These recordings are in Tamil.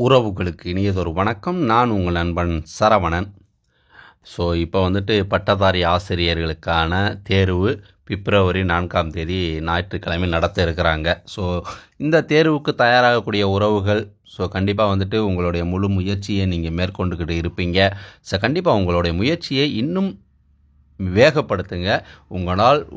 உறவுகளுக்கு இனியதொரு வணக்கம். நான் உங்கள் நண்பன் சரவணன். இப்போ பட்டதாரி ஆசிரியர்களுக்கான தேர்வு பிப்ரவரி 4ஆம் தேதி ஞாயிற்றுக்கிழமை நடத்த இருக்கிறாங்க. இந்த தேர்வுக்கு தயாராகக்கூடிய உறவுகள் கண்டிப்பாக உங்களுடைய முழு முயற்சியை நீங்கள் மேற்கொண்டுக்கிட்டு இருப்பீங்க. கண்டிப்பாக உங்களுடைய முயற்சியை இன்னும் வேகப்படுத்துங்க.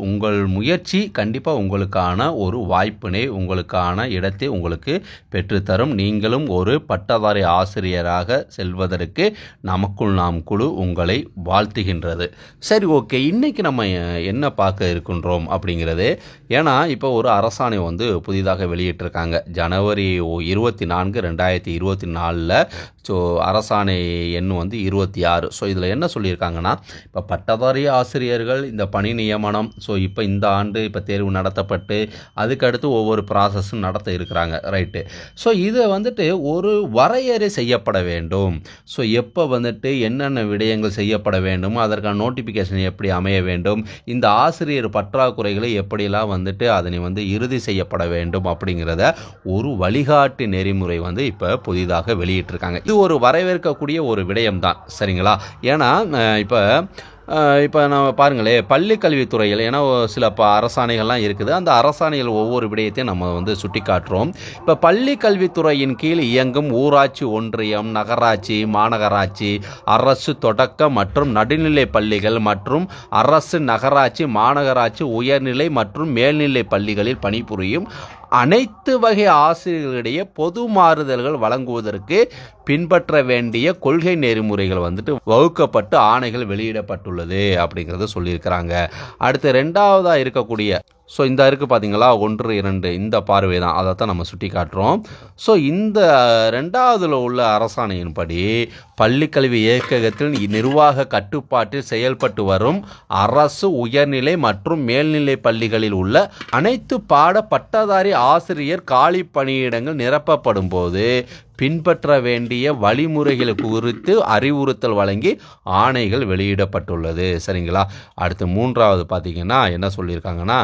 உங்கள் முயற்சி கண்டிப்பாக உங்களுக்கான ஒரு வாய்ப்பினை, உங்களுக்கான இடத்தை உங்களுக்கு பெற்றுத்தரும். நீங்களும் ஒரு பட்டதாரி ஆசிரியராக செல்வதற்கு நமக்குள் நாம் குழு உங்களை வாழ்த்துகின்றது. சரி, ஓகே, இன்றைக்கி நம்ம என்ன பார்க்க இருக்கின்றோம் அப்படிங்கிறது, ஏன்னா இப்போ ஒரு அரசாணை புதிதாக வெளியிட்டிருக்காங்க. ஜனவரி 24, 2024 அரசாணை எண் 26. இதில் என்ன சொல்லியிருக்காங்கன்னா, இப்போ பட்டதாரி ஆசிரியர்கள் இந்த பணி நியமனம் இப்போ இந்த ஆண்டு தேர்வு நடத்தப்பட்டு அதுக்கடுத்து ஒவ்வொரு ப்ராசஸும் நடத்த இருக்கிறாங்க, ரைட்டு. இதை ஒரு வரையறை செய்யப்பட வேண்டும். எப்போ என்னென்ன விடயங்கள் செய்யப்பட வேண்டும், அதற்கான நோட்டிஃபிகேஷன் எப்படி அமைய வேண்டும், இந்த ஆசிரியர் பற்றாக்குறைகளை எப்படிலாம் அதனை இறுதி செய்யப்பட வேண்டும் அப்படிங்கிறத ஒரு வழிகாட்டு நெறிமுறை இப்போ புதிதாக வெளியிட்டிருக்காங்க. இது ஒரு வரவேற்கக்கூடிய ஒரு விடயம்தான், சரிங்களா? ஏன்னா இப்போ நம்ம பாருங்களேன், பள்ளி கல்வித்துறையில் ஏன்னா சில அரசாணைகள்லாம் இருக்குது. அந்த அரசாணைகள் ஒவ்வொரு விடயத்தையும் நம்ம சுட்டி காட்டுறோம். இப்போ பள்ளி கல்வித்துறையின் கீழ் இயங்கும் ஊராட்சி, ஒன்றியம், நகராட்சி, மாநகராட்சி, அரசு தொடக்க மற்றும் நடுநிலை பள்ளிகள் மற்றும் அரசு, நகராட்சி, மாநகராட்சி, உயர்நிலை மற்றும் மேல்நிலை பள்ளிகளில் பணிபுரியும் அனைத்து வகை ஆசிரியர்களிடையே பொது மாறுதல்கள் வழங்குவதற்கு பின்பற்ற வேண்டிய கொள்கை நெறிமுறைகள் வகுக்கப்பட்டு ஆணைகள் வெளியிடப்பட்டுள்ளது அப்படிங்கிறத சொல்லியிருக்கிறாங்க. அடுத்து 2ஆவதாக இருக்கக்கூடிய இந்த இருக்குது பார்த்தீங்களா, 1, 2 இந்த பார்வை தான், அதை தான் நம்ம சுட்டி காட்டுறோம். இந்த 2ஆவதுல உள்ள அரசாணையின்படி பள்ளிக்கல்வி இயக்ககத்தில் நிர்வாக கட்டுப்பாட்டில் செயல்பட்டு வரும் அரசு, உயர்நிலை மற்றும் மேல்நிலை பள்ளிகளில் உள்ள அனைத்து பாட பட்டதாரி ஆசிரியர் காலி பணியிடங்கள் நிரப்பப்படும் போது பின்பற்ற வேண்டிய வழிமுறைகள் குறித்து அறிவுறுத்தல் வழங்கி ஆணைகள் வெளியிடப்பட்டுள்ளது, சரிங்களா? அடுத்து 3ஆவது பார்த்தீங்கன்னா என்ன சொல்லியிருக்காங்கன்னா,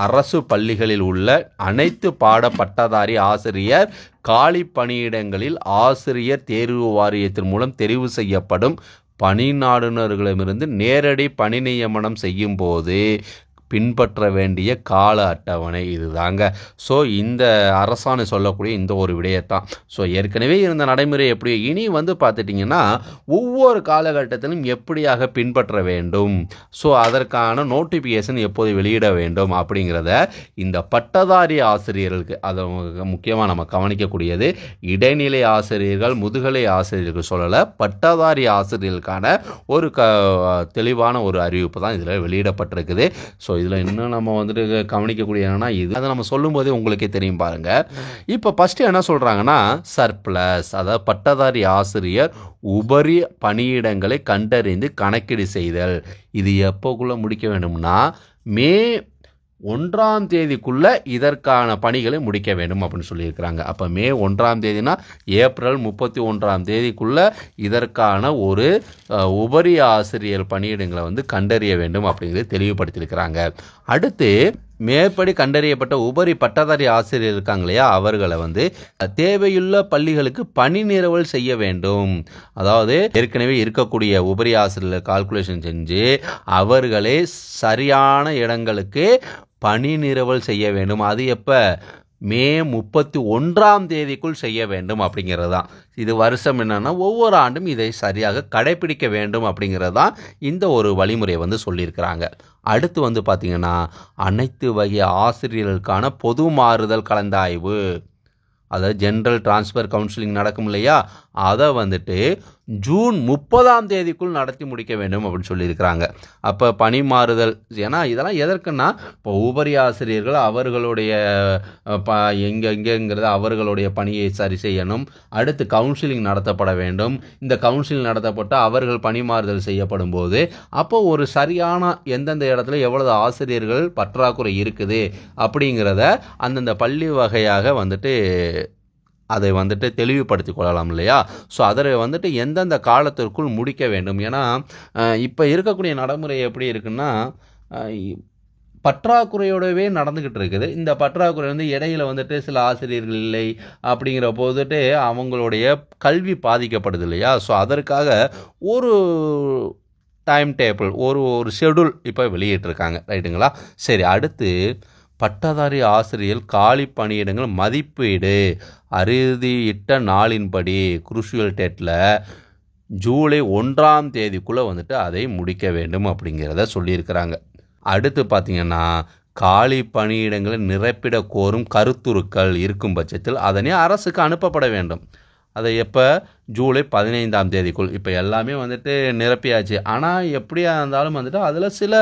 அரசு பள்ளிகளில் உள்ள அனைத்து பாட பட்டதாரி ஆசிரியர் காலி பணியிடங்களில் ஆசிரியர் தேர்வு வாரியத்தின் மூலம் தெரிவு செய்யப்படும் பணிநாடுனர்களிடமிருந்து நேரடி பணி நியமனம் செய்யும் போது பின்பற்ற வேண்டிய கால அட்டவணை இதுதாங்க. இந்த அரசாணை சொல்லக்கூடிய இந்த ஒரு விடயத்தான். ஏற்கனவே இருந்த நடைமுறை எப்படி இனி பார்த்துட்டிங்கன்னா ஒவ்வொரு காலகட்டத்திலும் எப்படியாக பின்பற்ற வேண்டும், அதற்கான நோட்டிஃபிகேஷன் எப்போது வெளியிட வேண்டும் அப்படிங்கிறத இந்த பட்டதாரி ஆசிரியர்களுக்கு, அதை முக்கியமாக நம்ம கவனிக்கக்கூடியது இடைநிலை ஆசிரியர்கள், முதுகலை ஆசிரியர்கள் சொல்லலை, பட்டதாரி ஆசிரியர்களுக்கான ஒரு தெளிவான ஒரு அறிவிப்பு தான் இதில் வெளியிடப்பட்டிருக்குது. இதில் இன்னும் நம்ம கவனிக்கக்கூடிய என்னன்னா, அதை நம்ம சொல்லும் போதே உங்களுக்கே தெரியும் பாருங்க. இப்போ ஃபர்ஸ்ட் என்ன சொல்றாங்கன்னா, சர்ப்ளஸ், அதாவது பட்டதாரி ஆசிரியர் உபரி பணியிடங்களை கண்டறிந்து கணக்கீடு செய்தல். இது எப்போக்குள்ள முடிக்க வேண்டும்னா மே 1ஆம் தேதிக்குள்ள இதற்கான பணிகளை முடிக்க வேண்டும் அப்படின்னு சொல்லியிருக்கிறாங்க. அப்போ மே 1ஆம் தேதினா ஏப்ரல் 31ஆம் தேதிக்குள்ள இதற்கான ஒரு உபரி ஆசிரியர் பணியிடங்களை கண்டறிய வேண்டும் அப்படிங்கிறது தெளிவுபடுத்தியிருக்கிறாங்க. அடுத்து மேற்படி கண்டறியப்பட்ட உபரி பட்டதாரி ஆசிரியர் இருக்காங்க இல்லையா, அவர்களை தேவையுள்ள பள்ளிகளுக்கு பணி நிரவல் செய்ய வேண்டும். அதாவது ஏற்கனவே இருக்கக்கூடிய உபரி ஆசிரியர் கால்குலேஷன் செஞ்சு அவர்களே சரியான இடங்களுக்கு பணி நிரவல் செய்ய வேண்டும். அது எப்போ? மே 31ஆம் தேதிக்குள் செய்ய வேண்டும் அப்படிங்கிறது தான். இது வருஷம் என்னன்னா ஒவ்வொரு ஆண்டும் இதை சரியாக கடைபிடிக்க வேண்டும் அப்படிங்கிறது தான் இந்த ஒரு வழிமுறையை சொல்லியிருக்கிறாங்க. அடுத்து பார்த்தீங்கன்னா, அனைத்து வகை ஆசிரியர்களுக்கான பொது மாறுதல் கலந்தாய்வு, அதாவது ஜென்ரல் டிரான்ஸ்ஃபர் கவுன்சிலிங் நடக்கும் இல்லையா, அதை ஜூன் 30ஆம் தேதிக்குள் நடத்தி முடிக்க வேண்டும் அப்படின்னு சொல்லியிருக்கிறாங்க. அப்போ பணி மாறுதல், ஏன்னா இதெல்லாம் எதற்குன்னா, இப்போ உபரி ஆசிரியர்கள் அவர்களுடைய எங்கெங்கிறது அவர்களுடைய பணியை சரி செய்யணும். அடுத்து கவுன்சிலிங் நடத்தப்பட வேண்டும். இந்த கவுன்சிலிங் நடத்தப்பட்டு அவர்கள் பணி மாறுதல் செய்யப்படும் போது அப்போ ஒரு சரியான எந்தெந்த இடத்துல எவ்வளவு ஆசிரியர்கள் பற்றாக்குறை இருக்குது அப்படிங்கிறத அந்தந்த பள்ளி வகையாக அதை தெளிவுபடுத்தி கொள்ளலாம் இல்லையா. அதை எந்தெந்த காலத்திற்குள் முடிக்க வேண்டும். ஏன்னா இப்போ இருக்கக்கூடிய நடைமுறை எப்படி இருக்குன்னா, பற்றாக்குறையோடவே நடந்துக்கிட்டு இருக்குது. இந்த பற்றாக்குறை வந்து இடையில வந்துட்டு சில ஆசிரியர்கள் இல்லை அப்படிங்கிற போதுட்டு அவங்களுடைய கல்வி பாதிக்கப்படுது இல்லையா? ஸோ அதற்காக ஒரு டைம் டேபிள் ஒரு ஷெடியூல் இப்போ வெளியிட்டிருக்காங்க, ரைட்டுங்களா? சரி, அடுத்து பட்டதாரி ஆசிரியர் காலி பணியிடங்கள் மதிப்பீடு அறுதியிட்ட நாளின்படி குரூஷியல் டேட்டில் ஜூலை 1ஆம் தேதிக்குள்ளே வந்துட்டு அதை முடிக்க வேண்டும் அப்படிங்கிறத சொல்லியிருக்கிறாங்க. அடுத்து பார்த்திங்கன்னா காலி பணியிடங்களை நிரப்பிட கோரும் கருத்துருக்கள் இருக்கும் பட்சத்தில் அதனை அரசுக்கு அனுப்பப்பட வேண்டும். அதை எப்போ? ஜூலை 15ஆம் தேதிக்குள். இப்போ எல்லாமே வந்துட்டு நிரப்பியாச்சு. ஆனால் எப்படியா இருந்தாலும் வந்துட்டு அதில் சில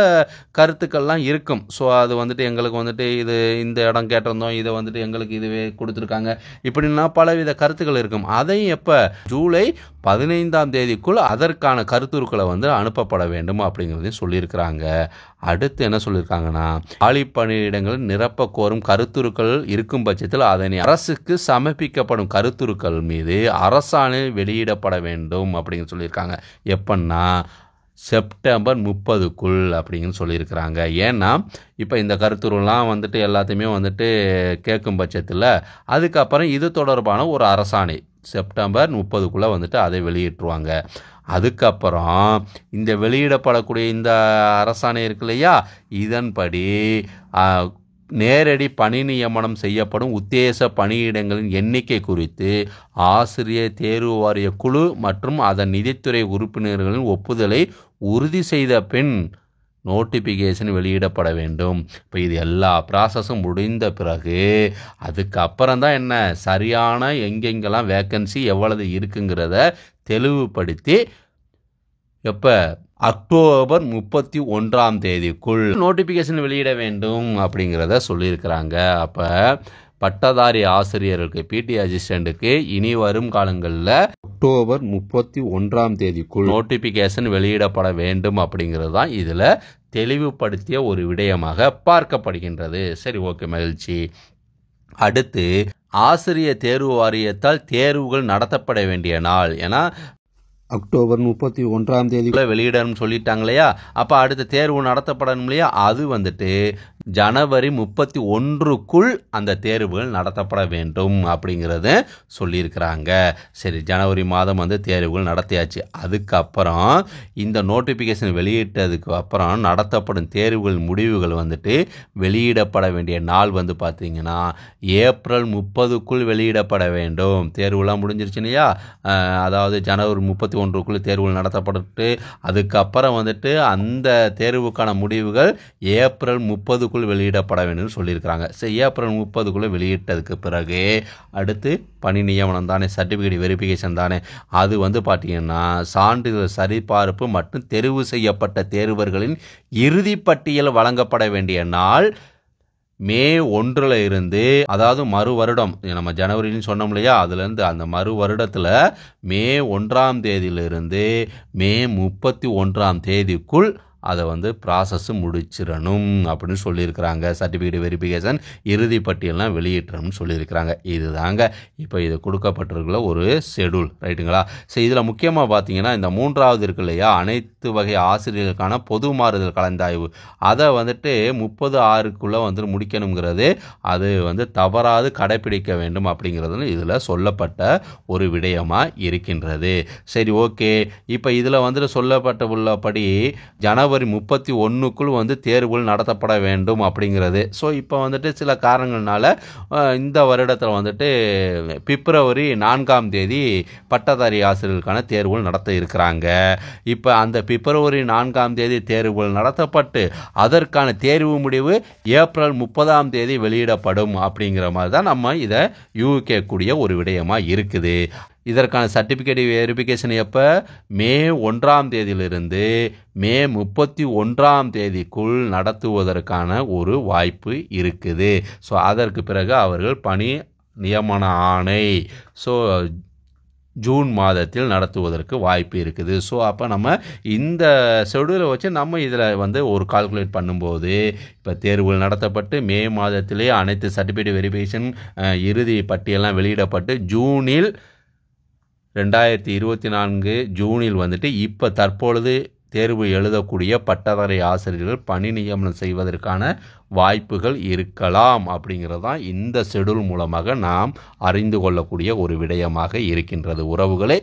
கருத்துக்கள்லாம் இருக்கும். ஸோ அது வந்துட்டு எங்களுக்கு வந்துட்டு இது இந்த இடம் கேட்டிருந்தோம், இதை வந்துட்டு எங்களுக்கு இதுவே கொடுத்துருக்காங்க, இப்படின்னா பலவித கருத்துக்கள் இருக்கும். அதையும் எப்போ? ஜூலை 15ஆம் தேதிக்குள் அதற்கான கருத்துருக்களை வந்து அனுப்பப்பட வேண்டும் அப்படிங்கிறதையும் சொல்லியிருக்கிறாங்க. அடுத்து என்ன சொல்லியிருக்காங்கன்னா காலி பணியிடங்கள் நிரப்ப கோரும் கருத்துருக்கள் இருக்கும் பட்சத்தில் அதனை அரசுக்கு சமர்ப்பிக்கப்படும் கருத்துருக்கள் மீது அரசாணை வெளியிடப்பட வேண்டும் அப்படிங்கிற சொல்லியிருக்காங்க. எப்பன்னா செப்டம்பர் 30க்குள் அப்படிங்கன்னு சொல்லியிருக்கிறாங்க. ஏன்னா இப்போ இந்த கருத்துருலாம் வந்துட்டு எல்லாத்தையுமே வந்துட்டு கேட்கும் பட்சத்தில் அதுக்கப்புறம் இது தொடர்பான ஒரு அரசாணை செப்டம்பர் 30க்குள்ளே வந்துட்டு அதை வெளியிட்டுருவாங்க. அதுக்கப்புறம் இந்த வெளியிடப்படக்கூடிய இந்த அரசாணை இருக்கு இல்லையா, இதன்படி நேரடி பணி நியமனம் செய்யப்படும் உத்தேச பணியிடங்களின் எண்ணிக்கை குறித்து ஆசிரியர் தேர்வு வாரிய குழு மற்றும் அதன் நிதித்துறை உறுப்பினர்களின் ஒப்புதலை உறுதி செய்த பின் நோட்டிஃபிகேஷன் வெளியிடப்பட வேண்டும். இப்போ இது எல்லா ப்ராசஸும் முடிந்த பிறகு அதுக்கப்புறம் தான் என்ன சரியான எங்கெங்கெல்லாம் வேக்கன்சி எவ்வளவு இருக்குங்கிறத தெளிவுபடுத்தி எப்போ அக்டோபர் 31ஆம் தேதிக்குள் நோட்டிஃபிகேஷன் வெளியிட வேண்டும் அப்படிங்கிறத சொல்லியிருக்கிறாங்க. அப்போ பட்டதாரி ஆசிரியர்களுக்கு பிடி அசிஸ்டண்ட்டுக்கு இனி வரும் காலங்களில் அக்டோபர் 31ஆம் தேதிக்குள் நோட்டிஃபிகேஷன் வெளியிடப்பட வேண்டும் அப்படிங்கிறது தான் இதில் தெளிவுபடுத்திய ஒரு விடயமாக பார்க்கப்படுகின்றது. சரி, ஓகே, மகிழ்ச்சி. அடுத்து ஆசிரியர் தேர்வு வாரியத்தால் தேர்வுகள் நடத்தப்பட வேண்டிய நாள். ஏன்னா அக்டோபர் 31ஆம் தேதிக்குள்ள வெளியிடணும்னு சொல்லிட்டாங்க இல்லையா? அப்போ அடுத்த தேர்வு நடத்தப்படணும் இல்லையா? அது வந்துட்டு ஜனவரி 31க்குள் அந்த தேர்வுகள் நடத்தப்பட வேண்டும் அப்படிங்கிறத சொல்லியிருக்கிறாங்க. சரி, ஜனவரி மாதம் வந்து தேர்வுகள் நடத்தியாச்சு. அதுக்கப்புறம் இந்த நோட்டிஃபிகேஷன் வெளியிட்டதுக்கு அப்புறம் நடத்தப்படும் தேர்வுகள் முடிவுகள் வந்துட்டு வெளியிடப்பட வேண்டிய நாள் வந்து பார்த்திங்கன்னா ஏப்ரல் 30க்குள் வெளியிடப்பட வேண்டும். தேர்வுலாம் முடிஞ்சிருச்சு இல்லையா? அதாவது ஜனவரி 31க்குள் தேர்வுகள் நடத்தப்பட்டு அதுக்கப்புறம் வந்துட்டு அந்த தேர்வுக்கான முடிவுகள் ஏப்ரல் 30க்குள் வெளியிடப்பட வேண்டும் சொல்லியிருக்கிறாங்க. சரி, ஏப்ரல் 30க்குள்ளே வெளியிட்டதுக்கு பிறகு அடுத்து பணி நியமனம் தானே, சர்டிஃபிகேட் வெரிஃபிகேஷன் தானே. அது வந்து பார்த்தீங்கன்னா சான்றிதழ் சரிபார்ப்பு மற்றும் தெரிவு செய்யப்பட்ட தேர்வர்களின் இறுதி பட்டியல் வழங்கப்பட வேண்டிய நாள் மே 1 இருந்து, அதாவது மறு வருடம் நம்ம ஜனவரின்னு சொன்னோம் இல்லையா, அதுலேருந்து அந்த மறு வருடத்தில் மே 1ஆம் தேதியிலிருந்து மே 31ஆம் தேதிக்குள் அதை வந்து ப்ராசஸ் முடிச்சிடணும் அப்படின்னு சொல்லியிருக்கிறாங்க. சர்டிஃபிகேட் வெரிஃபிகேஷன் இறுதி பட்டியலாம் வெளியிட்டணும்னு சொல்லியிருக்கிறாங்க. இது தாங்க இப்போ இது கொடுக்கப்பட்டிருக்கிற ஒரு ஷெடியூல், ரைட்டுங்களா? சரி, இதில் முக்கியமாக பார்த்தீங்கன்னா இந்த 3வது இருக்கு இல்லையா, அனைத்து வகை ஆசிரியர்களுக்கான பொது மாறுதல் கலந்தாய்வு, அதை வந்துட்டு 30/6க்குள்ளே வந்துட்டு முடிக்கணுங்கிறது அது வந்து தவறாது கடைப்பிடிக்க வேண்டும் அப்படிங்கிறது இதில் சொல்லப்பட்ட ஒரு விடயமாக இருக்கின்றது. சரி, ஓகே. இப்போ இதில் வந்துட்டு சொல்லப்பட்ட உள்ளபடி ஜனவரி 31க்குள் வந்து தேர்வுகள் நடத்தப்பட வேண்டும் அப்படிங்கிறது. ஸோ இப்போ வந்துட்டு சில காரணங்கள்னால இந்த வருடத்தில் வந்துட்டு பிப்ரவரி 4ஆம் தேதி பட்டதாரி ஆசிரியர்களுக்கான தேர்வுகள் நடத்த இருக்கிறாங்க. இப்போ அந்த பிப்ரவரி 4ஆம் தேதி தேர்வுகள் நடத்தப்பட்டு அதற்கான தேர்வு முடிவு ஏப்ரல் 30ஆம் தேதி வெளியிடப்படும் அப்படிங்கிற மாதிரி தான் நம்ம இதை யூகிக்கக்கூடிய ஒரு விடயமாக இருக்குது. இதற்கான சர்டிஃபிகேட் வெரிஃபிகேஷன் எப்போ? மே 1ஆம் தேதியிலிருந்து மே 31ஆம் தேதிக்குள் நடத்துவதற்கான ஒரு வாய்ப்பு இருக்குது. ஸோ அதற்கு பிறகு அவர்கள் பணி நியமன ஆணை ஜூன் மாதத்தில் நடத்துவதற்கு வாய்ப்பு இருக்குது. ஸோ அப்போ நம்ம இந்த ஷெடியூலை வச்சு நம்ம இதில் வந்து ஒரு கால்குலேட் பண்ணும்போது இப்போ தேர்வுகள் நடத்தப்பட்டு மே மாதத்திலே அனைத்து சர்டிஃபிகேட் வெரிஃபிகேஷன் இறுதி பட்டியலாம் வெளியிடப்பட்டு ஜூனில் 2024 ஜூனில் வந்துட்டு இப்போ தற்பொழுது தேர்வு எழுதக்கூடிய பட்டதாரி ஆசிரியர்கள் பணி நியமனம் செய்வதற்கான வாய்ப்புகள் இருக்கலாம் அப்படிங்கிறது தான் இந்த ஷெட்யூல் மூலமாக நாம் அறிந்து கொள்ளக்கூடிய ஒரு விடயமாக இருக்கின்றது உறவுகளே.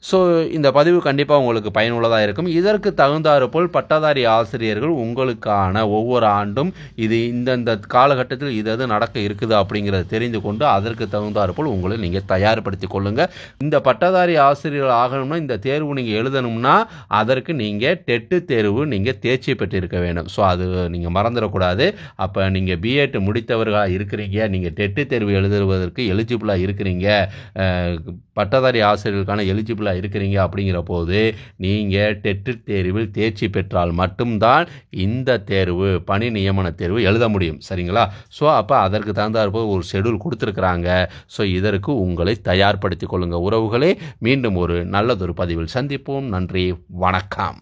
ஸோ இந்த பதிவு கண்டிப்பாக உங்களுக்கு பயனுள்ளதாக இருக்கும். இதற்கு தகுந்தாற்போல் பட்டதாரி ஆசிரியர்கள் உங்களுக்கான ஒவ்வொரு ஆண்டும் இது இந்தந்த காலகட்டத்தில் இது நடக்க இருக்குது அப்படிங்கிறத தெரிந்து கொண்டு அதற்கு தகுந்தாற்போல் உங்களை நீங்கள் தயார்படுத்தி கொள்ளுங்கள். இந்த பட்டதாரி ஆசிரியர்கள் ஆகணும்னா இந்த தேர்வு நீங்கள் எழுதணும்னா அதற்கு நீங்கள் டெட்டு தேர்வு நீங்கள் தேர்ச்சி பெற்றிருக்க வேண்டும். ஸோ அது நீங்கள் மறந்துடக்கூடாது. அப்போ நீங்கள் பிஎட் முடித்தவர்களாக இருக்கிறீங்க, நீங்கள் டெட்டு தேர்வு எழுதுவதற்கு எலிஜிபிளாக இருக்கிறீங்க, பட்டதாரி ஆசிரியர்களுக்கான எலிஜிபிளாக இருக்கிறீங்க அப்படிங்கிற போது நீங்கள் டெட்டு தேர்வில் தேர்ச்சி பெற்றால் மட்டும்தான் இந்த தேர்வு பணி நியமன தேர்வு எழுத முடியும். சரிங்களா? ஸோ அப்போ அதற்கு தகுந்தாற்போல் ஒரு ஷெட்யூல் கொடுத்துருக்குறாங்க. ஸோ இதற்கு உங்களை தயார்படுத்திக் கொள்ளுங்கள் உறவுகளே. மீண்டும் ஒரு நல்லதொரு பதிவில் சந்திப்போம். நன்றி, வணக்கம்.